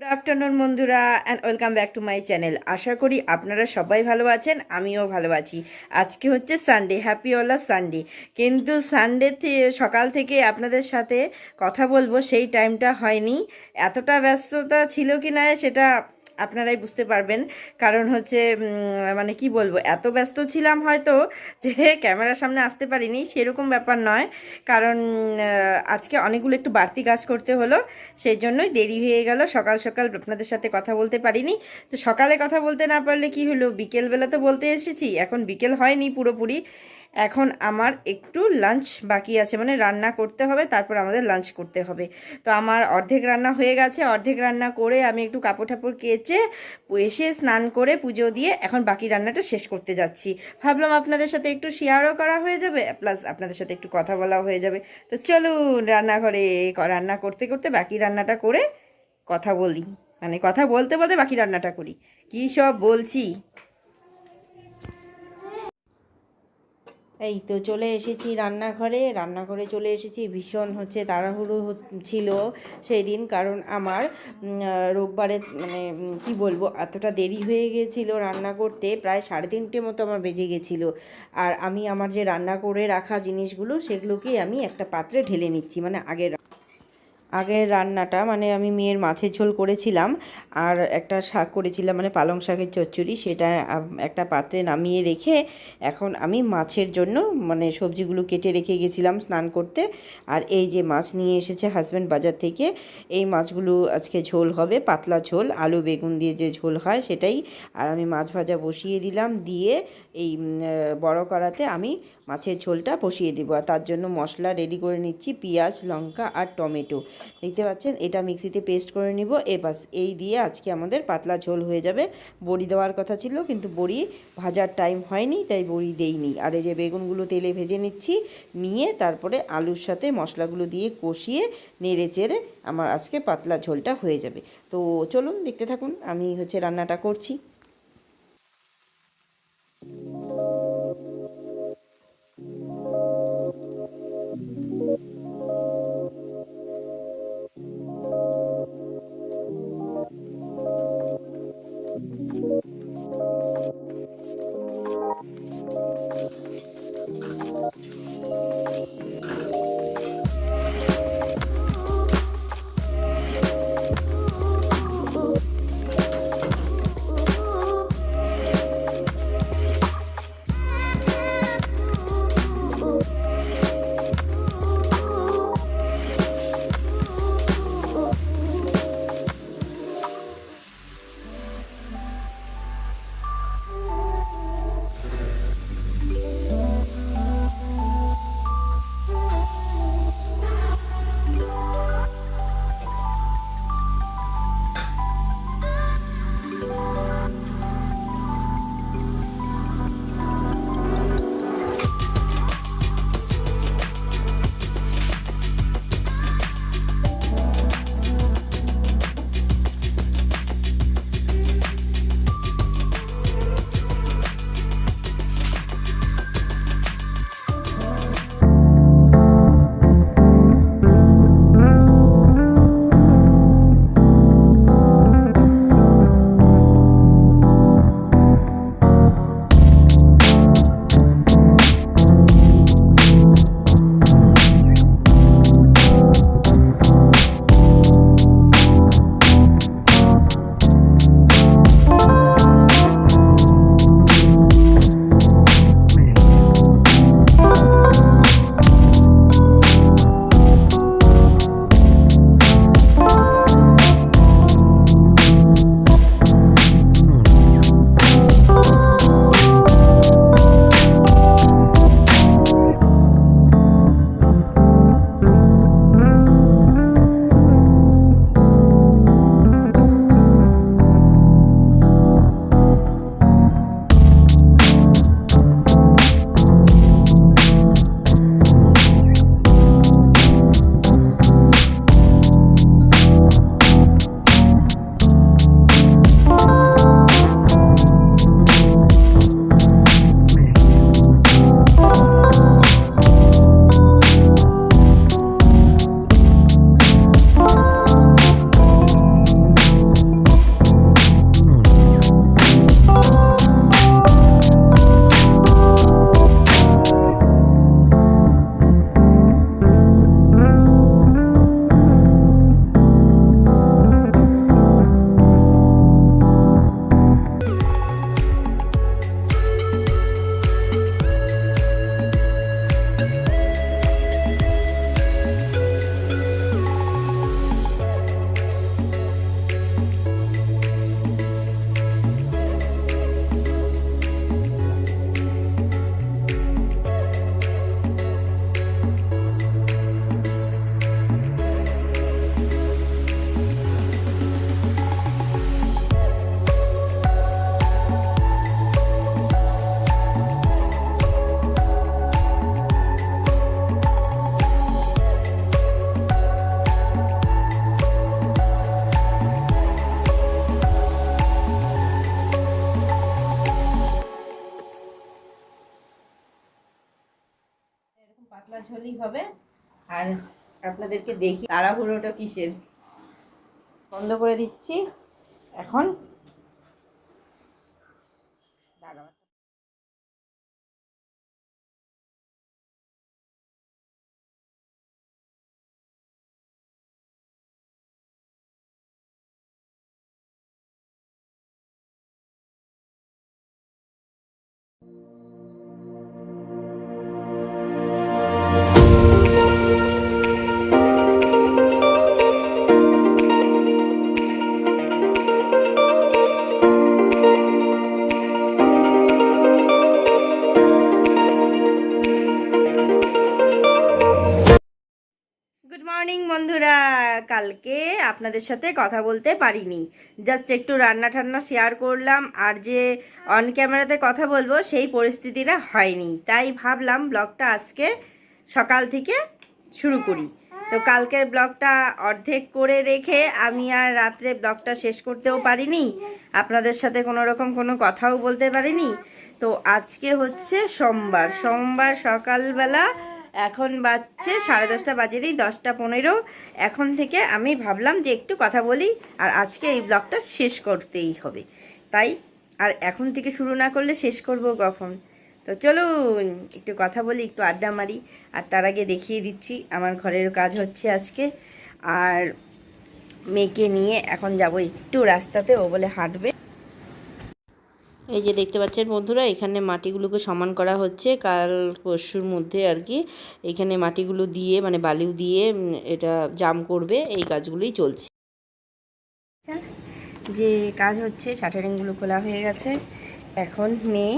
Good afternoon বন্ধুরা and welcome back to my channel. আশা করি আপনারা সবাই ভালো আছেন, আমিও ভালো আছি। আজকে হচ্ছে সানডে, হ্যাপি ওলা সানডে। কিন্তু সানডেতে সকাল থেকে আপনাদের সাথে কথা বলবো সেই টাইমটা হয়নি। এতটা ব্যস্ততা ছিল কি না সেটা আপনারাই বুঝতে পারবেন। কারণ হচ্ছে মানে কি বলবো, এত ব্যস্ত ছিলাম হয়তো যে ক্যামেরার সামনে আসতে পারিনি, সেরকম ব্যাপার নয়। কারণ আজকে অনেকগুলো একটু বাড়তি কাজ করতে হলো, সেই জন্যই দেরি হয়ে গেল। সকাল সকাল আপনাদের সাথে কথা বলতে পারিনি। তো সকালে কথা বলতে না পারলে কি হলো, বিকেলবেলা তো বলতে এসেছি, এখন বিকেল হয়নি পুরোপুরি। এখন আমার একটু লাঞ্চ বাকি আছে, মানে রান্না করতে হবে, তারপর আমাদের লাঞ্চ করতে হবে। তো আমার অর্ধেক রান্না হয়ে গেছে, অর্ধেক রান্না করে আমি একটু কাপড় ঠাপড় কেচে এসে স্নান করে পুজো দিয়ে এখন বাকি রান্নাটা শেষ করতে যাচ্ছি। ভাবলাম আপনাদের সাথে একটু শেয়ারও করা হয়ে যাবে, প্লাস আপনাদের সাথে একটু কথা বলাও হয়ে যাবে। তো চলুন রান্নাঘরে রান্না করতে করতে বাকি রান্নাটা করে কথা বলি, মানে কথা বলতে বলতে বাকি রান্নাটা করি। কী সব বলছি। এই তো চলে এসেছি রান্নাঘরে চলে এসেছি। ভীষণ তাড়াহুড়ো ছিল সেই দিন, কারণ আমার রোববারে মানে কি বলবো, এতটা দেরি হয়ে গেছিলো রান্না করতে, প্রায় 3:30 মতো আমার বেজে গেছিলো। আর আমি আমার যে রান্না করে রাখা জিনিসগুলো সেগুলোকে আমি একটা পাত্রে ঢেলে নিচ্ছি, মানে আগের রান্নাটা, মানে আমি মেয়ের মাছের ঝোল করেছিলাম আর একটা শাক করেছিলাম, মানে পালং শাকের চচ্চড়ি, সেটা একটা পাত্রে নামিয়ে রেখে এখন আমি মাছের জন্য মানে সবজিগুলো কেটে রেখে গেছিলাম স্নান করতে। আর এই যে মাছ নিয়ে এসেছে হাজব্যান্ড বাজার থেকে, এই মাছগুলো আজকে ঝোল হবে, পাতলা ঝোল, আলু বেগুন দিয়ে যে ঝোল হয় সেটাই। আর আমি মাছ ভাজা বসিয়ে দিলাম, দিয়ে এই বড় কড়াতে আমি মাছের ঝোলটা বসিয়ে দেবো। আর তার জন্য মশলা রেডি করে নিচ্ছি, পেঁয়াজ, লঙ্কা আর টমেটো। দেখতে পাচ্ছেন, এটা মিক্সিতে পেস্ট করে নিব। বাস এই দিয়ে আজকে আমাদের পাতলা ঝোল হয়ে যাবে। বড়ি দেওয়ার কথা ছিল, কিন্তু বড়ি ভাজার টাইম হয়নি, তাই বড়ি দেইনি। আর এই যে বেগুনগুলো তেলে ভেজে নিচ্ছি, নিয়ে তারপরে আলুর সাথে মশলাগুলো দিয়ে কষিয়ে নেড়ে চেড়ে আমার আজকে পাতলা ঝোলটা হয়ে যাবে। তো চলুন দেখতে থাকুন, আমি রান্নাটা করছি। হলেই হবে। আর আপনাদেরকে দেখি তাড়াহুড়োটা কিসের। বন্ধ করে দিচ্ছি এখন। দাঁড়াও। গুড মর্নিং বন্ধুরা। কালকে আপনাদের সাথে কথা বলতে পারিনি, জাস্ট একটু রান্না ঠান্না শেয়ার করলাম, আর যে অন ক্যামেরাতে কথা বলবো সেই পরিস্থিতিটা হয়নি। তাই ভাবলাম ব্লগটা আজকে সকাল থেকে শুরু করি। তো কালকের ব্লগটা অর্ধেক করে রেখে আমি আর রাত্রে ব্লগটা শেষ করতেও পারিনি, আপনাদের সাথে কোনো রকম কোনো কথাও বলতে পারিনি। তো আজকে হচ্ছে সোমবার সকালবেলা, এখন বাজছে 10:30 বাজেনি, 10:15। এখন থেকে আমি ভাবলাম যে একটু কথা বলি, আর আজকে এই ব্লগটা শেষ করতেই হবে। তাই আর এখন থেকে শুরু না করলে শেষ করব কখন? তো চলুন একটু কথা বলি, একটু আড্ডা মারি। আর তার আগে দেখিয়ে দিচ্ছি আমার ঘরের কাজ হচ্ছে আজকে। আর মেয়েকে নিয়ে এখন যাব একটু রাস্তাতে, ও বলে হাঁটবে। এই যে দেখতে পাচ্ছেন বন্ধুরা, এখানে মাটিগুলোকে সমান করা হচ্ছে কাল পরশুর মধ্যে আর কি। এখানে মাটিগুলো দিয়ে মানে বালিও দিয়ে এটা জাম করবে, এই কাজগুলোই চলছে। যে কাজ হচ্ছে, শাটারিংগুলো খোলা হয়ে গেছে। এখন মেয়ে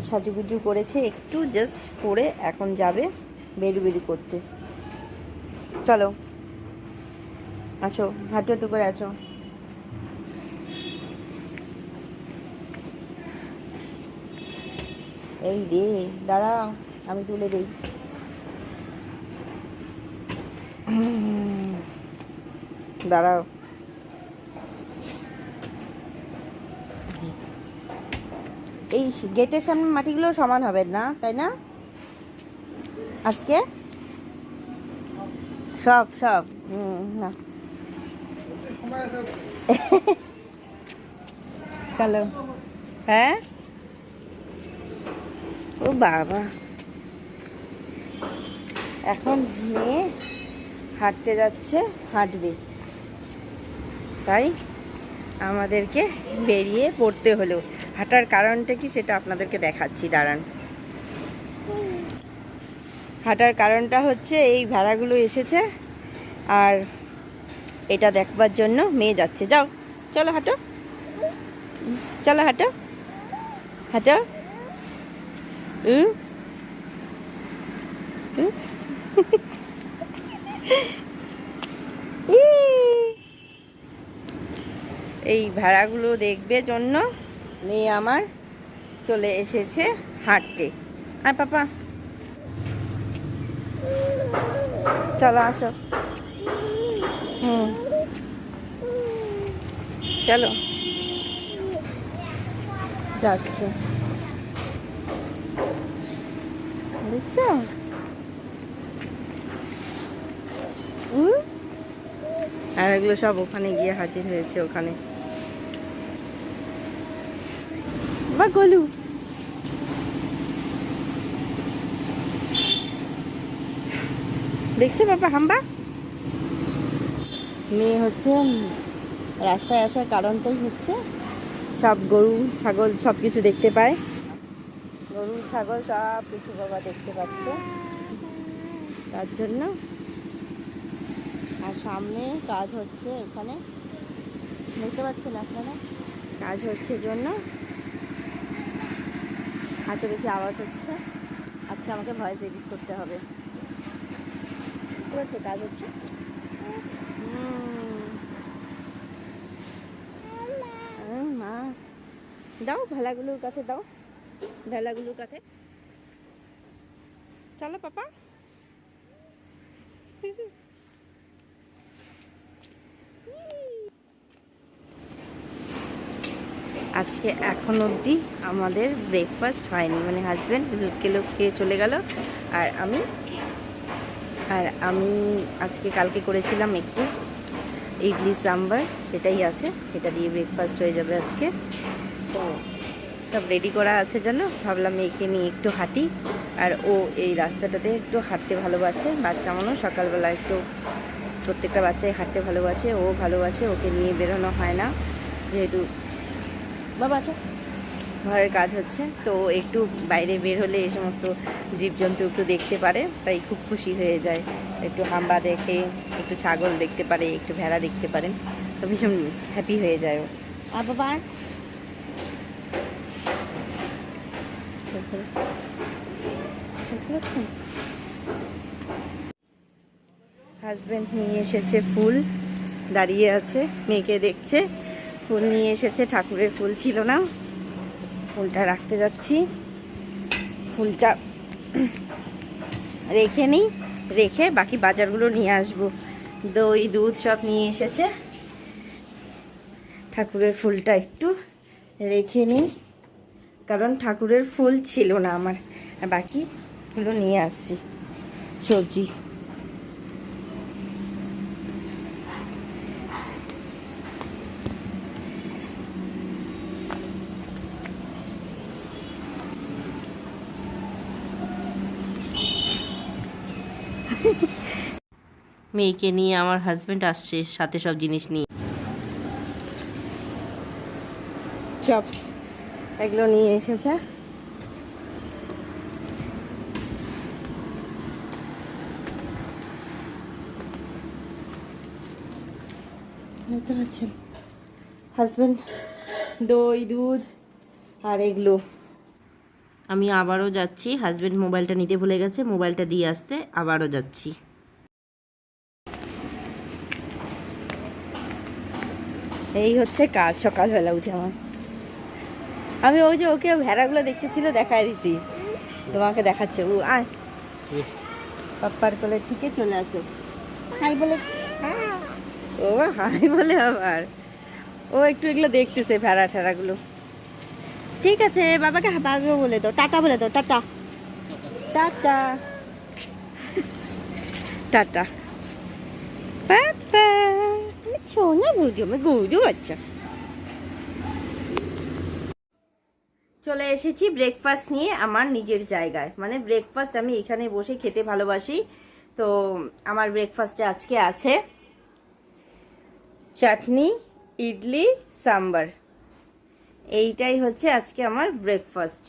সাজুগুজু করেছে একটু, জাস্ট করে এখন যাবে বেরু করতে। চলো আসো, হাঁটু হাঁটু করে আসো। এই রে, দাঁড়াও আমি তুলে দিই। দাঁড়াও। এই গেটের সামনে মাটিগুলো সমান হবে না, তাই না? আজকে সব না চলো। হ্যাঁ, ও বাবা, এখন মেয়ে হাঁটতে যাচ্ছে, হাঁটবে, তাই আমাদেরকে বেরিয়ে পড়তে হলো। হাঁটার কারণটা কি সেটা আপনাদেরকে দেখাচ্ছি, দাঁড়ান। হাঁটার কারণটা হচ্ছে এই ভেড়াগুলো এসেছে, আর এটা দেখবার জন্য মেয়ে যাচ্ছে। যাও, চলো হাঁটো, চলো হাঁটো হাঁটো। এই ভেড়াগুলো দেখবে জন্য মেয়ে আমার চলে এসেছে হাঁটতে। আর পাপা চলো আসো। চলো যাচ্ছে, বুঝছো? আর এগুলো সব ওখানে গিয়ে হাজির হয়েছে, ওখানে। বা গলু, দেখছো বাবা হাম্বা? মেয়ে হচ্ছে রাস্তায় আসার কারণটাই হচ্ছে সব গরু ছাগল সব কিছু দেখতে পায়, গরু ছাগল সব কিছু বাবা দেখতে পাচ্ছে, তার জন্য। আর সামনে কাজ হচ্ছে, ওখানে দেখতে পাচ্ছেন আপনারা, কাজ হচ্ছে জন্য এত বেশি আওয়াজ হচ্ছে। আচ্ছা, আমাকে ভয়েস এডিট করতে হবে। বুঝতে কাজ হচ্ছে। মা দাও, ভেলাগুলোর কাছে দাও, ভেলাগুলোর কাছে। চলো পাপা। আজকে এখন অবধি আমাদের ব্রেকফাস্ট হয়নি, মানে হাজব্যান্ড খেয়ে চলে গেল, আর আমি আর আমি কালকে করেছিলাম একটু ইডলি সাম্বার, সেটাই আছে, সেটা দিয়ে ব্রেকফাস্ট হয়ে যাবে আজকে। তো সব রেডি করা আছে জন্য ভাবলাম মেয়েকে নিয়ে একটু হাঁটি। আর ও এই রাস্তাটাতে একটু হাঁটতে ভালোবাসে, বাচ্চা মানুষ সকালবেলা একটু প্রত্যেকটা বাচ্চাই হাঁটতে ভালোবাসে, ও ভালোবাসে, ওকে নিয়ে বেরোনো হয় না যেহেতু বাবা ঘরের কাজ হচ্ছে। তো একটু বাইরে বের হলে এই সমস্ত জীবজন্তু একটু দেখতে পারে, তাই খুব খুশি হয়ে যায়। একটু হাম্বা দেখে, একটু ছাগল দেখতে পারে, একটু ভেড়া দেখতে পারেন, তো ভীষণ হ্যাপি হয়ে যায় ও। আর বাবা হাজব্যান্ড নিয়ে এসেছে ফুল, দাঁড়িয়ে আছে, মেয়েকে দেখছে। ফুল নিয়ে এসেছে, ঠাকুরের ফুল ছিল না, ফুলটা রাখতে যাচ্ছি। ফুলটা রেখে নিই, রেখে বাকি বাজারগুলো নিয়ে আসবো। দই দুধ সব নিয়ে এসেছে, ঠাকুরের ফুলটা একটু রেখে নিই, কারণ ঠাকুরের ফুল ছিল না আমার। আর বাকিগুলো নিয়ে আসছি সবজি। মেয়েকে নিয়ে আমার হাজবেন্ড আসছে সাথে, সব জিনিস নিয়ে, সব এগুলো নিয়ে এসেছে। দেখতে পাচ্ছেন হাজবেন্ড দই দুধ আর এগুলো। আমি আবারও যাচ্ছি, হাজবেন্ড মোবাইলটা নিতে ভুলে গেছে, মোবাইলটা দিয়ে আসতে আবারও যাচ্ছি। এই হচ্ছে কাজ সকালবেলা উঠে আমার। আমি ওই যে ওকে ভেড়াগুলো দেখতেছিল, দেখাই দিছি, তোমাকে দেখাচ্ছে। ও আয় পাপ্পার কোলের থেকে চলে আসো, হাই বলে। ও হাই বলে আবার, ও একটু এগুলো দেখতেছে ভেড়া ঠেড়াগুলো। ঠিক আছে, বাবাকে বাবা বলে দাও, টাটা বলে দাও, টাটা টাটা টাটা পাপা। সোনা বুঝো, আমি গৌরু বাচ্চা। চলে এসেছি ব্রেকফাস্ট নিয়ে আমার নিজের জায়গায়, মানে ব্রেকফাস্ট আমি এখানে বসে খেতে ভালোবাসি। তো আমার ব্রেকফাস্টে আজকে আছে চাটনি, ইডলি, সাম্বার, এইটাই হচ্ছে আজকে আমার ব্রেকফাস্ট।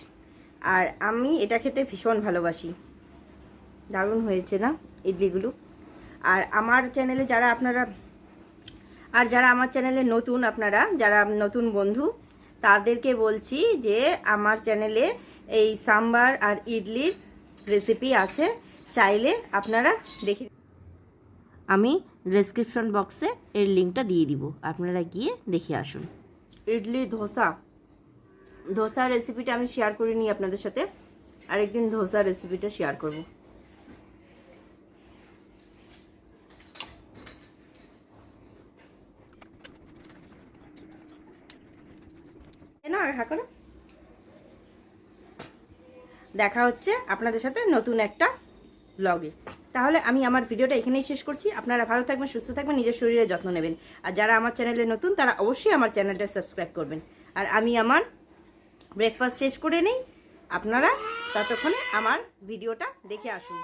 আর আমি এটা খেতে ভীষণ ভালোবাসি, দারুণ হয়েছে না ইডলিগুলো। আর আমার চ্যানেলে যারা আমার চ্যানেলে নতুন, আপনারা যারা নতুন বন্ধু, তাদেরকে বলছি যে আমার চ্যানেলে এই সাম্বার আর ইডলির রেসিপি আছে, চাইলে আপনারা দেখে, আমি ডেসক্রিপশন বক্সে এর লিঙ্কটা দিয়ে দিব, আপনারা গিয়ে দেখে আসুন। ইডলি ধোসা রেসিপিটা আমি শেয়ার করিনি আপনাদের সাথে, আরেকদিন ধোসা রেসিপিটা শেয়ার করব। না করো, দেখা হচ্ছে আপনাদের সাথে নতুন একটা ব্লগে। তাহলে আমি আমার ভিডিওটা এখানেই শেষ করছি। আপনারা ভালো থাকবেন, সুস্থ থাকবেন, নিজের শরীরের যত্ন নেবেন। আর যারা আমার চ্যানেলে নতুন, তারা অবশ্যই আমার চ্যানেলটা সাবস্ক্রাইব করবেন। আর আমি আমার ব্রেকফাস্ট শেষ করে নিই, আপনারা ততক্ষণে আমার ভিডিওটা দেখে আসুন।